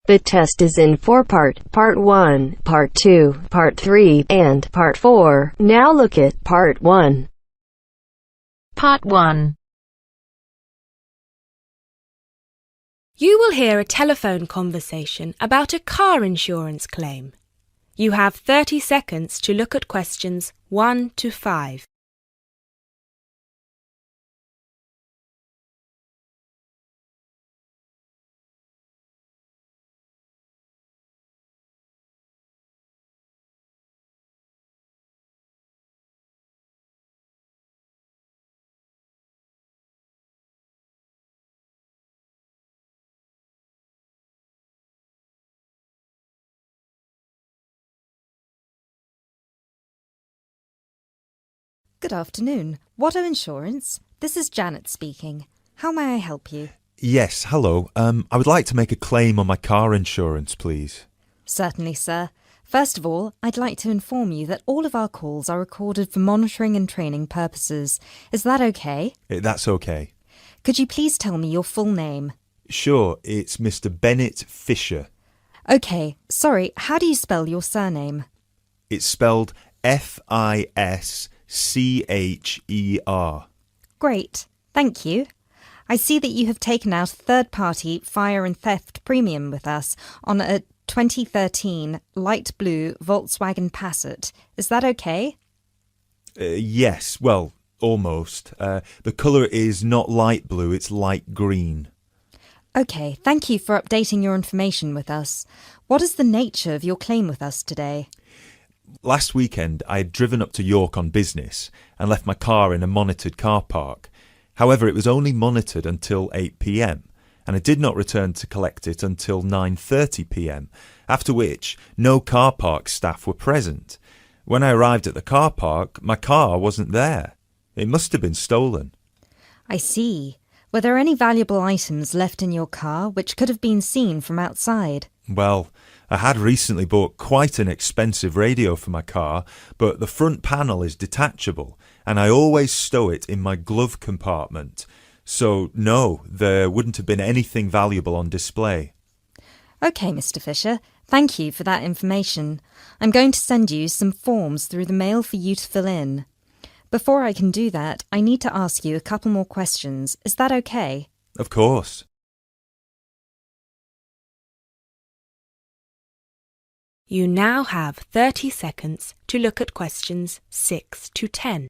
The test is in 4-part, Part 1, Part 2, Part 3, and Part 4. Now look at Part 1. Part 1. You will hear a telephone conversation about a car insurance claim. You have 30 seconds to look at questions 1 to 5. Good afternoon. Watto Insurance. This is Janet speaking. How may I help you? Yes, hello. I would like to make a claim on my car insurance, please. Certainly, sir. First of all, I'd like to inform you that all of our calls are recorded for monitoring and training purposes. Is that okay? That's okay. Could you please tell me your full name? Sure, it's Mr. Bennett Fisher. Okay, sorry, how do you spell your surname? It's spelled Fischer. Great, thank you. I see that you have taken out a third-party fire and theft premium with us on a 2013 light blue Volkswagen Passat. Is that okay? Yes, well, almost. The colour is not light blue, it's light green. Okay, thank you for updating your information with us. What is the nature of your claim with us today? Last weekend, I had driven up to York on business and left my car in a monitored car park. However, it was only monitored until 8 p.m, and I did not return to collect it until 9:30 p.m, after which no car park staff were present. When I arrived at the car park, my car wasn't there. It must have been stolen. I see. Were there any valuable items left in your car which could have been seen from outside? Well, I had recently bought quite an expensive radio for my car, but the front panel is detachable, and I always stow it in my glove compartment. So, no, there wouldn't have been anything valuable on display. Okay, Mr. Fisher. Thank you for that information. I'm going to send you some forms through the mail for you to fill in. Before I can do that, I need to ask you a couple more questions. Is that okay? Of course. You now have 30 seconds to look at questions 6 to 10.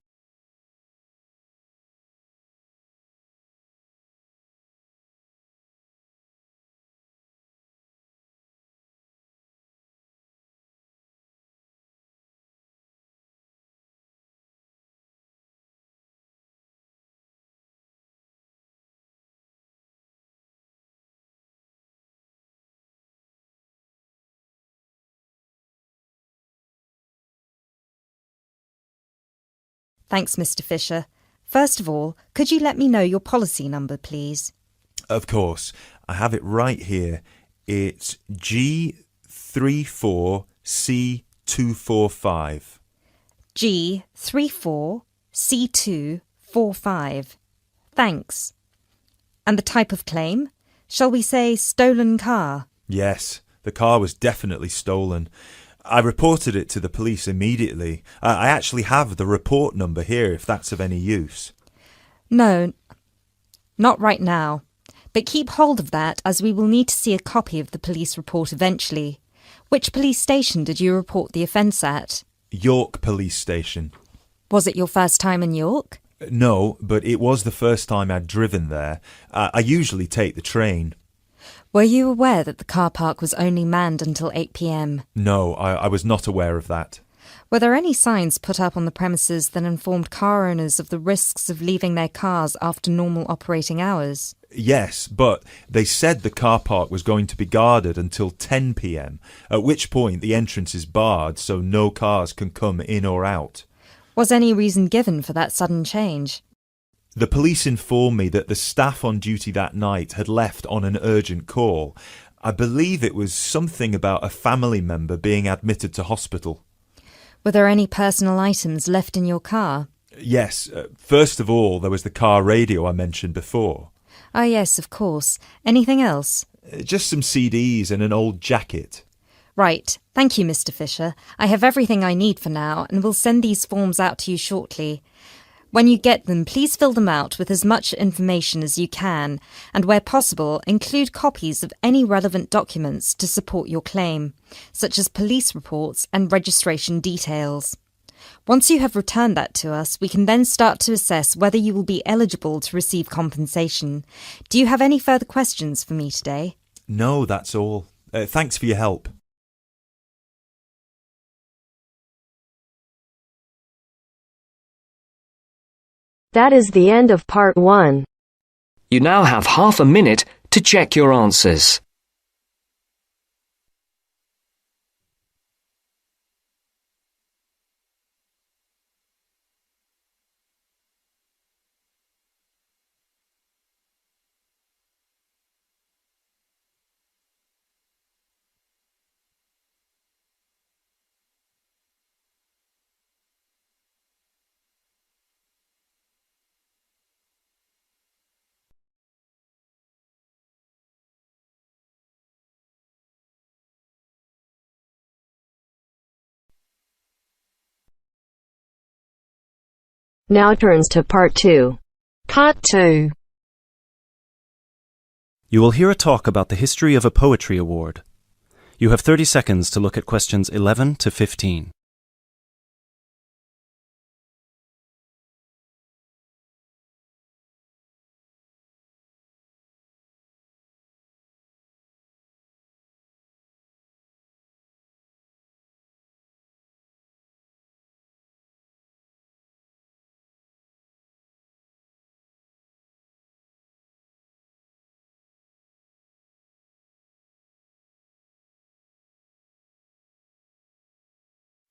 Thanks, Mr. Fisher. First of all, could you let me know your policy number, please? Of course. I have it right here. It's G34C245. G34C245. Thanks. And the type of claim? Shall we say stolen car? Yes, the car was definitely stolen. I reported it to the police immediately. I actually have the report number here if that's of any use. No, not right now. But keep hold of that as we will need to see a copy of the police report eventually. Which police station did you report the offence at? York Police Station. Was it your first time in York? No, but it was the first time I'd driven there. I usually take the train. Were you aware that the car park was only manned until 8 p.m? No, I was not aware of that. Were there any signs put up on the premises that informed car owners of the risks of leaving their cars after normal operating hours? Yes, but they said the car park was going to be guarded until 10 p.m, at which point the entrance is barred so no cars can come in or out. Was any reason given for that sudden change? The police informed me that the staff on duty that night had left on an urgent call. I believe it was something about a family member being admitted to hospital. Were there any personal items left in your car? Yes, first of all there was the car radio I mentioned before. Ah, yes, of course. Anything else? Just some CDs and an old jacket. Right. Thank you, Mr. Fisher. I have everything I need for now and will send these forms out to you shortly. When you get them, please fill them out with as much information as you can, and where possible, include copies of any relevant documents to support your claim, such as police reports and registration details. Once you have returned that to us, we can then start to assess whether you will be eligible to receive compensation. Do you have any further questions for me today? No, that's all. Thanks for your help. That is the end of part 1. You now have half a minute to check your answers. Now turns to part 2. Part 2. You will hear a talk about the history of a poetry award. You have 30 seconds to look at questions 11 to 15.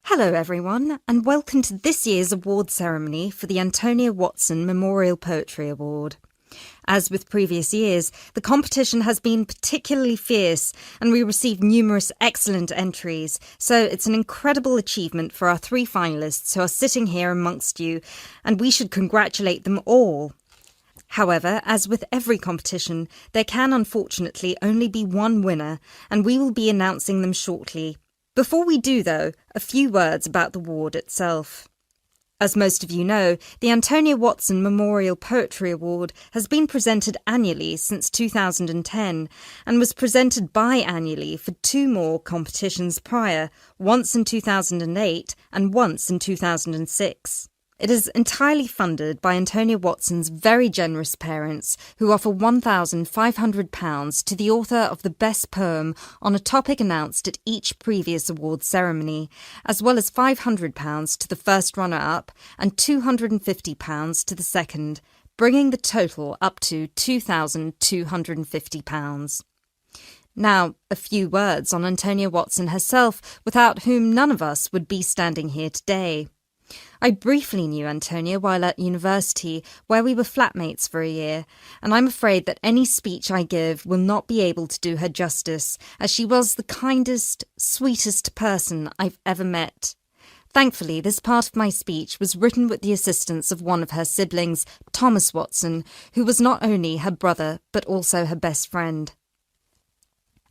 Hello everyone, and welcome to this year's award ceremony for the Antonia Watson Memorial Poetry Award. As with previous years, the competition has been particularly fierce and we received numerous excellent entries, so it's an incredible achievement for our 3 finalists who are sitting here amongst you, and we should congratulate them all. However, as with every competition, there can unfortunately only be one winner, and we will be announcing them shortly. Before we do, though, a few words about the award itself. As most of you know, the Antonia Watson Memorial Poetry Award has been presented annually since 2010 and was presented biannually for 2 more competitions prior, once in 2008 and once in 2006. It is entirely funded by Antonia Watson's very generous parents, who offer £1,500 to the author of the best poem on a topic announced at each previous award ceremony, as well as £500 to the first runner-up and £250 to the second, bringing the total up to £2,250. Now, a few words on Antonia Watson herself, without whom none of us would be standing here today. I briefly knew Antonia while at university, where we were flatmates for a year, and I'm afraid that any speech I give will not be able to do her justice, as she was the kindest, sweetest person I've ever met. Thankfully, this part of my speech was written with the assistance of one of her siblings, Thomas Watson, who was not only her brother, but also her best friend.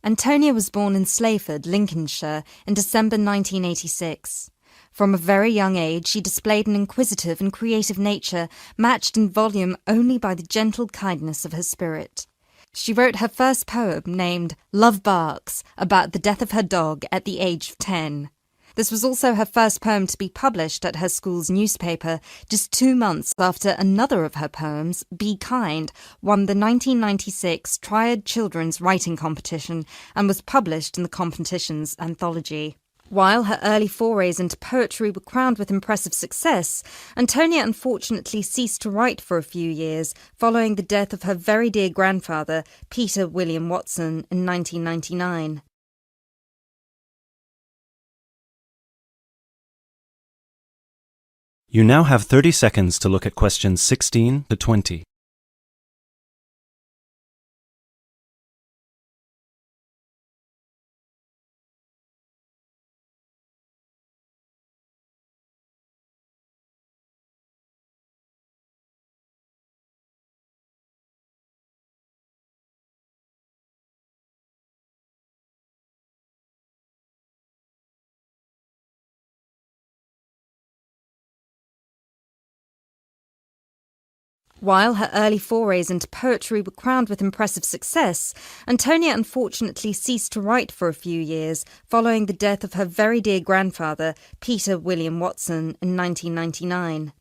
Antonia was born in Slayford, Lincolnshire, in December 1986. From a very young age, she displayed an inquisitive and creative nature, matched in volume only by the gentle kindness of her spirit. She wrote her first poem, named Love Barks, about the death of her dog at the age of 10. This was also her first poem to be published at her school's newspaper, just 2 months after another of her poems, Be Kind, won the 1996 Triad Children's Writing Competition and was published in the competition's anthology. While her early forays into poetry were crowned with impressive success, Antonia unfortunately ceased to write for a few years following the death of her very dear grandfather, Peter William Watson, in 1999. You now have 30 seconds to look at questions 16 to 20. While her early forays into poetry were crowned with impressive success, Antonia unfortunately ceased to write for a few years following the death of her very dear grandfather, Peter William Watson, in 1999.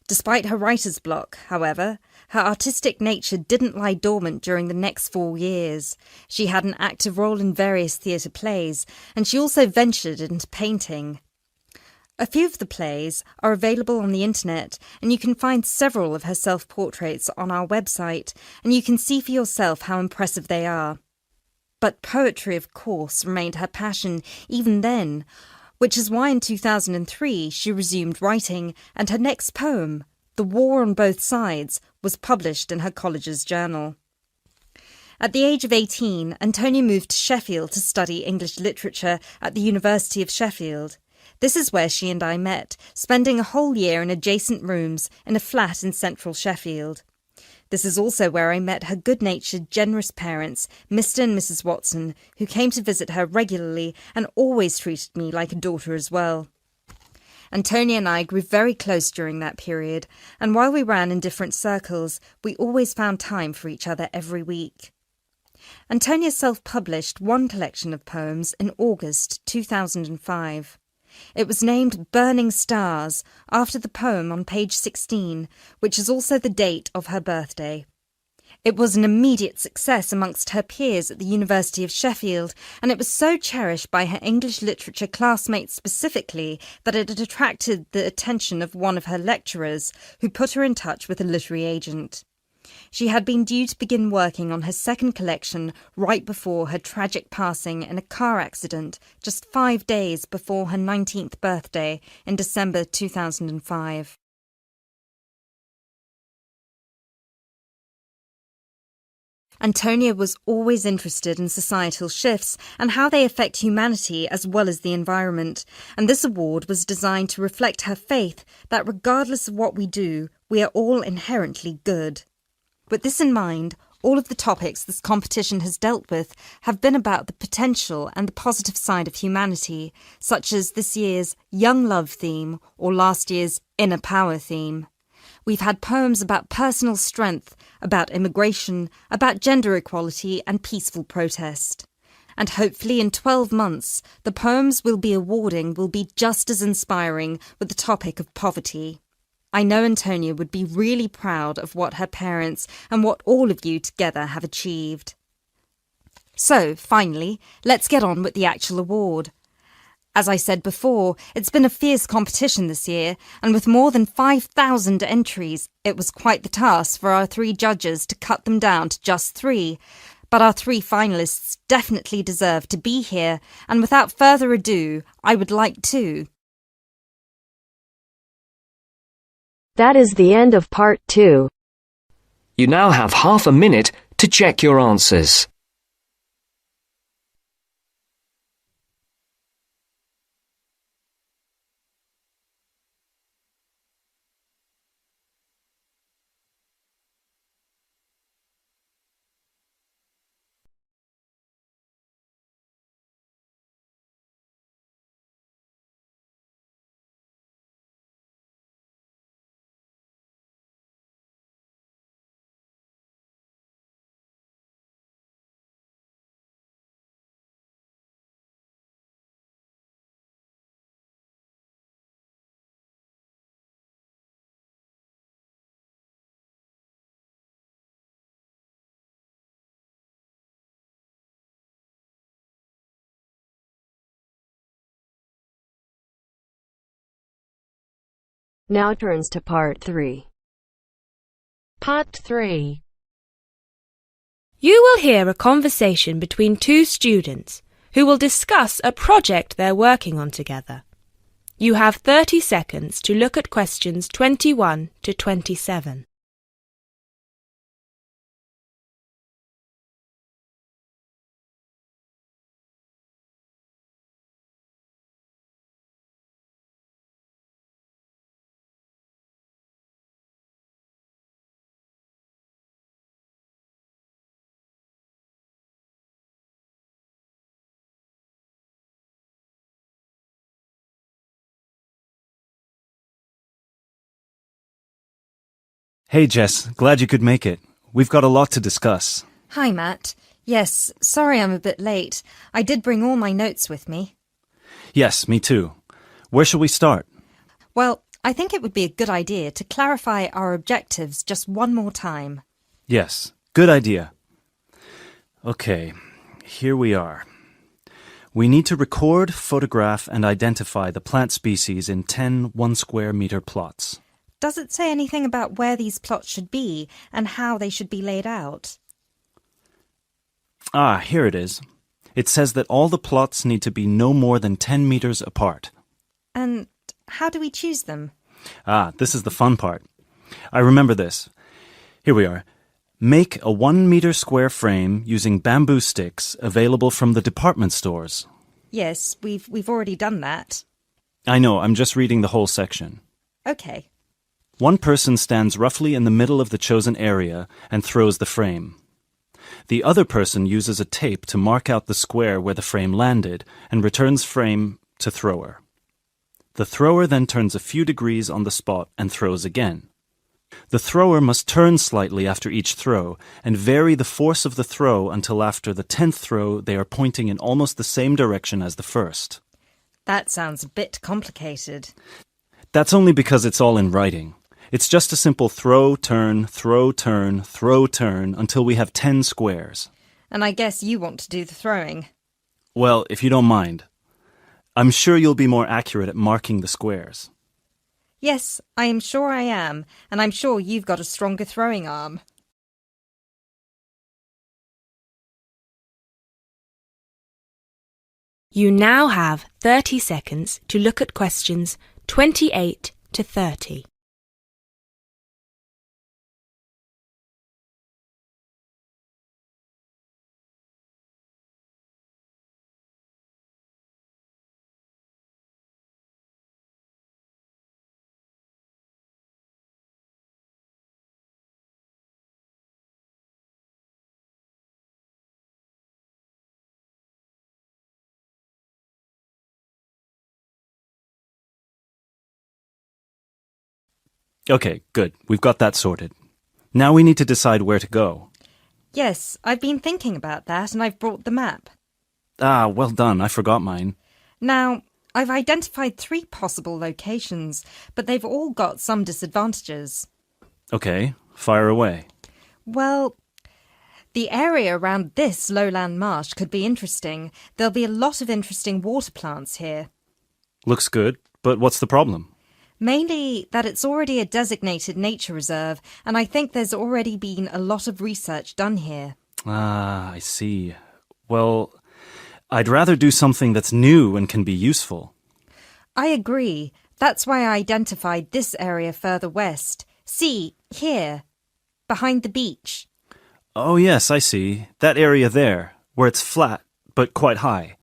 Despite her writer's block, however, her artistic nature didn't lie dormant during the next 4 years. She had an active role in various theatre plays, and she also ventured into painting. A few of the plays are available on the internet, and you can find several of her self-portraits on our website, and you can see for yourself how impressive they are. But poetry, of course, remained her passion even then, which is why in 2003 she resumed writing, and her next poem, The War on Both Sides, was published in her college's journal. At the age of 18, Antonia moved to Sheffield to study English literature at the University of Sheffield. This is where she and I met, spending a whole year in adjacent rooms in a flat in central Sheffield. This is also where I met her good-natured, generous parents, Mr. and Mrs. Watson, who came to visit her regularly and always treated me like a daughter as well. Antonia and I grew very close during that period, and while we ran in different circles, we always found time for each other every week. Antonia self-published one collection of poems in August 2005. It was named Burning Stars, after the poem on page 16, which is also the date of her birthday. It was an immediate success amongst her peers at the University of Sheffield, and it was so cherished by her English literature classmates specifically that it had attracted the attention of one of her lecturers, who put her in touch with a literary agent. She had been due to begin working on her second collection right before her tragic passing in a car accident just 5 days before her 19th birthday in December 2005. Antonia was always interested in societal shifts and how they affect humanity as well as the environment, and this award was designed to reflect her faith that regardless of what we do, we are all inherently good. With this in mind, all of the topics this competition has dealt with have been about the potential and the positive side of humanity, such as this year's Young Love theme or last year's Inner Power theme. We've had poems about personal strength, about immigration, about gender equality and peaceful protest. And hopefully in 12 months, the poems we'll be awarding will be just as inspiring with the topic of poverty. I know Antonia would be really proud of what her parents and what all of you together have achieved. So, finally, let's get on with the actual award. As I said before, it's been a fierce competition this year, and with more than 5,000 entries, it was quite the task for our 3 judges to cut them down to just 3. But our 3 finalists definitely deserve to be here, and without further ado, I would like to... That is the end of part 2. You now have half a minute to check your answers. Now turns to part 3. Part 3. You will hear a conversation between 2 students who will discuss a project they're working on together. You have 30 seconds to look at questions 21 to 27. Hey, Jess. Glad you could make it. We've got a lot to discuss. Hi, Matt. Yes, sorry I'm a bit late. I did bring all my notes with me. Yes, me too. Where shall we start? Well, I think it would be a good idea to clarify our objectives just one more time. Yes, good idea. Okay, here we are. We need to record, photograph, and identify the plant species in 10 1-square-meter plots. Does it say anything about where these plots should be and how they should be laid out? Ah, here it is. It says that all the plots need to be no more than 10 meters apart. And how do we choose them? Ah, this is the fun part. I remember this. Here we are. Make a 1-meter square frame using bamboo sticks available from the department stores. Yes, we've already done that. I know, I'm just reading the whole section. Okay. One person stands roughly in the middle of the chosen area and throws the frame. The other person uses a tape to mark out the square where the frame landed and returns frame to thrower. The thrower then turns a few degrees on the spot and throws again. The thrower must turn slightly after each throw and vary the force of the throw until after the 10th throw they are pointing in almost the same direction as the first. That sounds a bit complicated. That's only because it's all in writing. It's just a simple throw, turn, throw, turn, throw, turn until we have 10 squares. And I guess you want to do the throwing. Well, if you don't mind. I'm sure you'll be more accurate at marking the squares. Yes, I am sure I am, and I'm sure you've got a stronger throwing arm. You now have 30 seconds to look at questions 28 to 30. Okay, good. We've got that sorted. Now we need to decide where to go. Yes, I've been thinking about that and I've brought the map. Ah, well done. I forgot mine. Now, I've identified 3 possible locations, but they've all got some disadvantages. Okay, fire away. Well, the area around this lowland marsh could be interesting. There'll be a lot of interesting water plants here. Looks good, but what's the problem? Mainly that it's already a designated nature reserve, and I think there's already been a lot of research done here. Ah, I see. Well, I'd rather do something that's new and can be useful. I agree. That's why I identified this area further west. See, here, behind the beach. Oh, yes, I see. That area there, where it's flat, but quite high.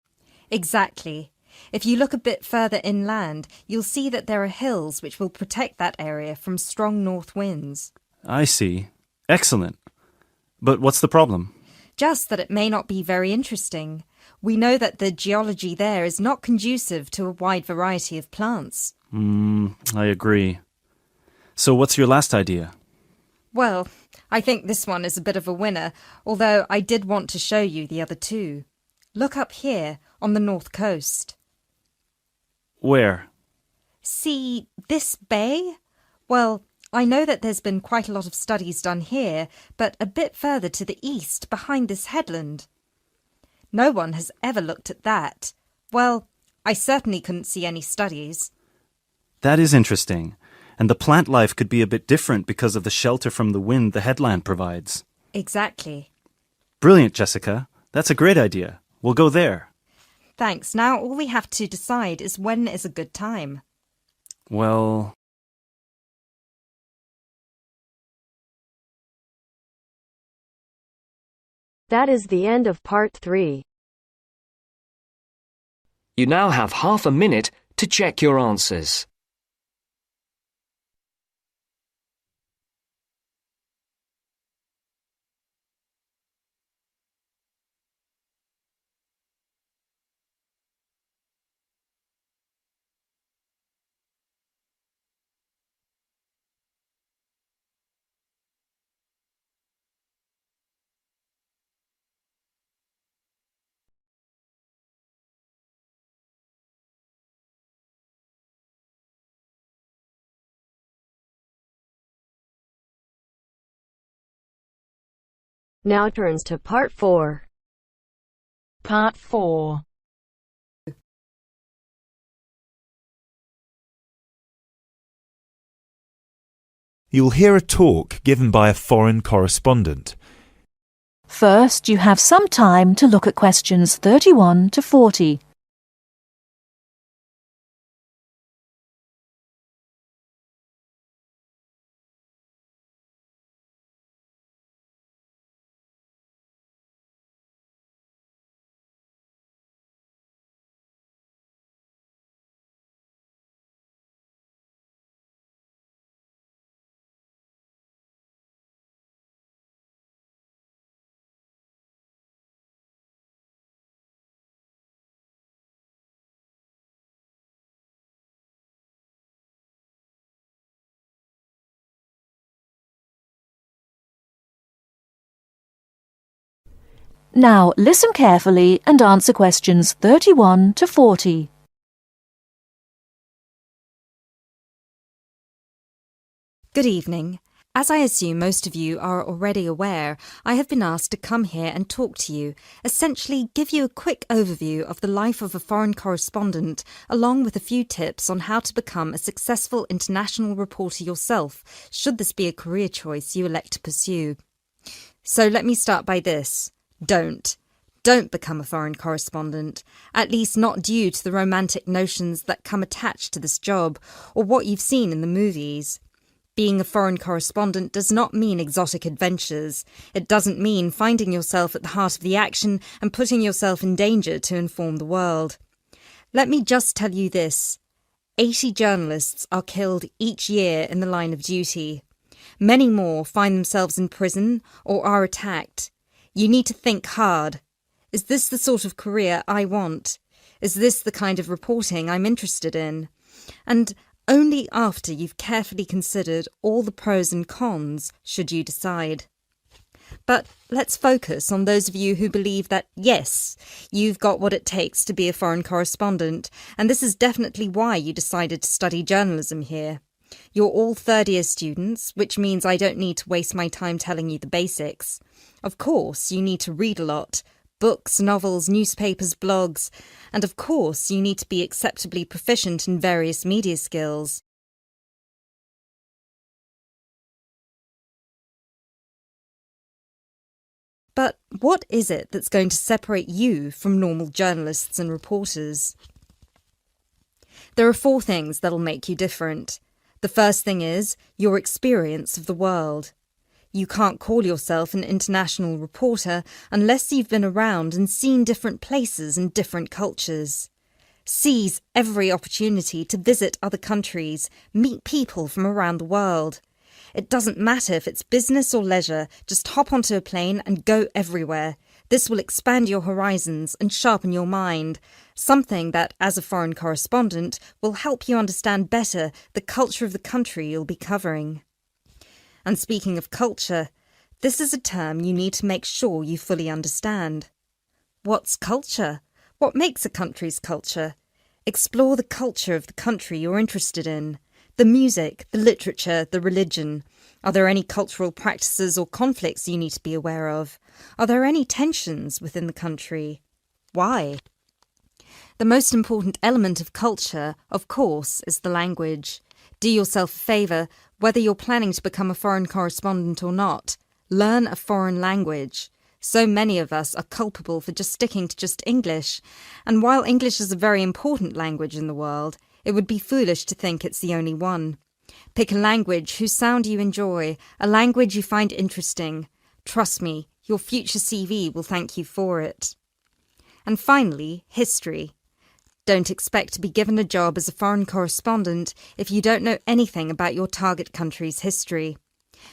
Exactly. If you look a bit further inland, you'll see that there are hills which will protect that area from strong north winds. I see. Excellent. But what's the problem? Just that it may not be very interesting. We know that the geology there is not conducive to a wide variety of plants. I agree. So what's your last idea? Well, I think this one is a bit of a winner, although I did want to show you the other 2. Look up here, on the north coast. Where? See this bay? Well, I know that there's been quite a lot of studies done here, but a bit further to the east, behind this headland. No one has ever looked at that. Well, I certainly couldn't see any studies. That is interesting. And the plant life could be a bit different because of the shelter from the wind the headland provides. Exactly. Brilliant, Jessica. That's a great idea. We'll go there. Thanks. Now all we have to decide is when is a good time. Well... That is the end of part 3. You now have half a minute to check your answers. Now turns to Part 4. Part 4. You'll hear a talk given by a foreign correspondent. First, you have some time to look at questions 31 to 40. Now, listen carefully and answer questions 31 to 40. Good evening. As I assume most of you are already aware, I have been asked to come here and talk to you, essentially give you a quick overview of the life of a foreign correspondent, along with a few tips on how to become a successful international reporter yourself, should this be a career choice you elect to pursue. So let me start by this. Don't become a foreign correspondent, at least not due to the romantic notions that come attached to this job, or what you've seen in the movies. Being a foreign correspondent does not mean exotic adventures. It doesn't mean finding yourself at the heart of the action and putting yourself in danger to inform the world. Let me just tell you this. 80 journalists are killed each year in the line of duty. Many more find themselves in prison or are attacked. You need to think hard. Is this the sort of career I want? Is this the kind of reporting I'm interested in? And only after you've carefully considered all the pros and cons should you decide. But let's focus on those of you who believe that, yes, you've got what it takes to be a foreign correspondent, and this is definitely why you decided to study journalism here. You're all third-year students, which means I don't need to waste my time telling you the basics. Of course, you need to read a lot. Books, novels, newspapers, blogs. And of course, you need to be acceptably proficient in various media skills. But what is it that's going to separate you from normal journalists and reporters? There are 4 things that'll make you different. The first thing is your experience of the world. You can't call yourself an international reporter unless you've been around and seen different places and different cultures. Seize every opportunity to visit other countries, meet people from around the world. It doesn't matter if it's business or leisure, just hop onto a plane and go everywhere. This will expand your horizons and sharpen your mind, something that, as a foreign correspondent, will help you understand better the culture of the country you'll be covering. And speaking of culture, this is a term you need to make sure you fully understand. What's culture? What makes a country's culture? Explore the culture of the country you're interested in. The music, the literature, the religion. Are there any cultural practices or conflicts you need to be aware of? Are there any tensions within the country? Why? The most important element of culture, of course, is the language. Do yourself a favour, whether you're planning to become a foreign correspondent or not. Learn a foreign language. So many of us are culpable for just sticking to just English. And while English is a very important language in the world, it would be foolish to think it's the only one. Pick a language whose sound you enjoy, a language you find interesting. Trust me, your future CV will thank you for it. And finally, history. Don't expect to be given a job as a foreign correspondent if you don't know anything about your target country's history.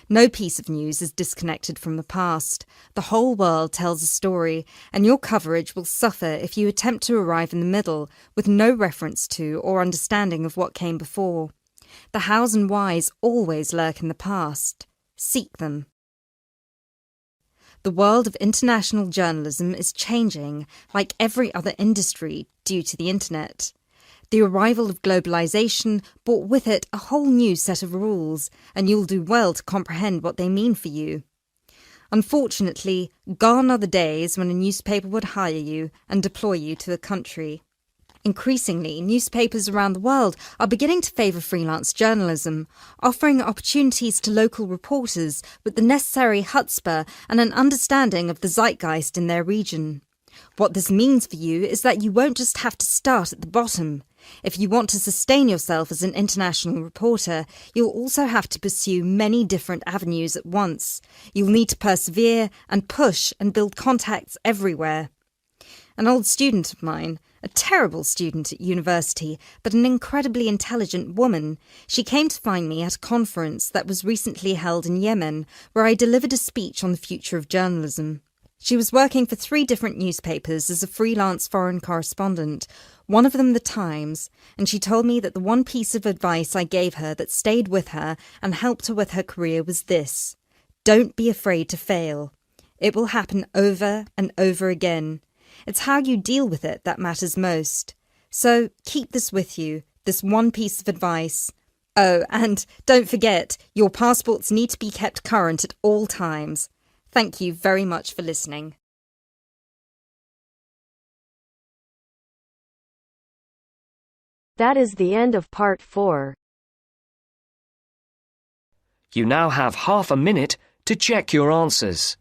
No piece of news is disconnected from the past. The whole world tells a story, and your coverage will suffer if you attempt to arrive in the middle with no reference to or understanding of what came before. The hows and whys always lurk in the past. Seek them. The world of international journalism is changing, like every other industry, due to the internet. The arrival of globalization brought with it a whole new set of rules, and you'll do well to comprehend what they mean for you. Unfortunately, gone are the days when a newspaper would hire you and deploy you to a country. Increasingly, newspapers around the world are beginning to favour freelance journalism, offering opportunities to local reporters with the necessary chutzpah and an understanding of the zeitgeist in their region. What this means for you is that you won't just have to start at the bottom. If you want to sustain yourself as an international reporter, you'll also have to pursue many different avenues at once. You'll need to persevere and push and build contacts everywhere. An old student of mine, a terrible student at university, but an incredibly intelligent woman, she came to find me at a conference that was recently held in Yemen, where I delivered a speech on the future of journalism. She was working for 3 different newspapers as a freelance foreign correspondent, one of them The Times, and she told me that the one piece of advice I gave her that stayed with her and helped her with her career was this: don't be afraid to fail. It will happen over and over again. It's how you deal with it that matters most. So keep this with you, this one piece of advice. Oh, and don't forget, your passports need to be kept current at all times. Thank you very much for listening. That is the end of part 4. You now have half a minute to check your answers.